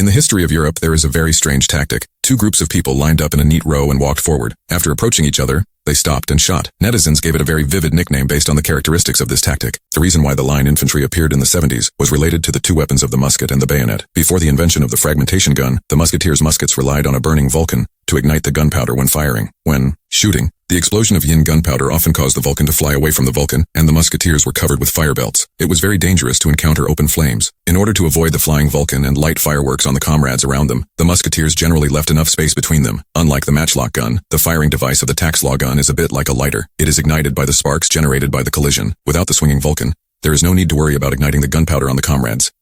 In the history of Europe, there is a very strange tactic. Two groups of people lined up in a neat row and walked forward. After approaching each other, they stopped and shot. Netizens gave it a very vivid nickname based on the characteristics of this tactic. The reason why the line infantry appeared in the 70s was related to the two weapons of the musket and the bayonet. Before the invention of the fragmentation gun, the musketeers' muskets relied on a burning Vulcan to ignite the gunpowder when firing. When shooting, the explosion of yin gunpowder often caused the Vulcan to fly away from the Vulcan, and the musketeers were covered with fire belts. It was very dangerous to encounter open flames. In order to avoid the flying Vulcan and light fireworks on the comrades around them, the musketeers generally left enough space between them. Unlike the matchlock gun, the firing device of the taxlaw gun is a bit like a lighter. It is ignited by the sparks generated by the collision. Without the swinging Vulcan, there is no need to worry about igniting the gunpowder on the comrades.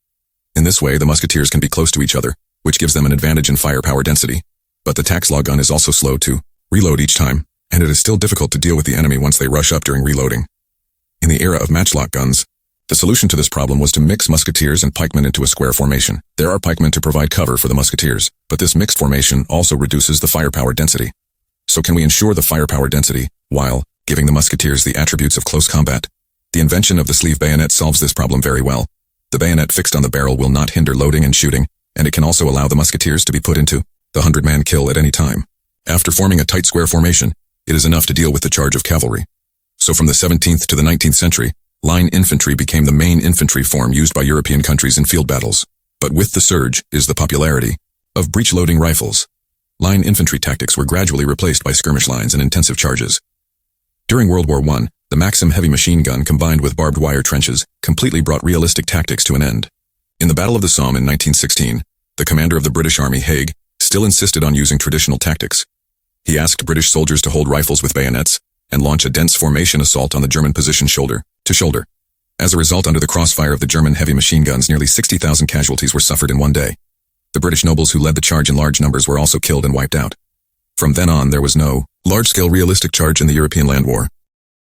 In this way, the musketeers can be close to each other, which gives them an advantage in firepower density. But the taxlaw gun is also slow to reload each time, and it is still difficult to deal with the enemy once they rush up during reloading. In the era of matchlock guns, the solution to this problem was to mix musketeers and pikemen into a square formation. There are pikemen to provide cover for the musketeers, but this mixed formation also reduces the firepower density. So can we ensure the firepower density, while giving the musketeers the attributes of close combat? The invention of the sleeve bayonet solves this problem very well. The bayonet fixed on the barrel will not hinder loading and shooting, and it can also allow the musketeers to be put into the 100-man kill at any time. After forming a tight square formation, it is enough to deal with the charge of cavalry. So from the 17th to the 19th century, line infantry became the main infantry form used by European countries in field battles. But with the surge is the popularity of breech-loading rifles. Line infantry tactics were gradually replaced by skirmish lines and intensive charges. During World War I, the Maxim heavy machine gun combined with barbed wire trenches completely brought realistic tactics to an end. In the Battle of the Somme in 1916, the commander of the British Army, Haig, still insisted on using traditional tactics. He asked British soldiers to hold rifles with bayonets and launch a dense formation assault on the German position shoulder to shoulder. As a result, under the crossfire of the German heavy machine guns, nearly 60,000 casualties were suffered in one day. The British nobles who led the charge in large numbers were also killed and wiped out. From then on, there was no large-scale realistic charge in the European land war.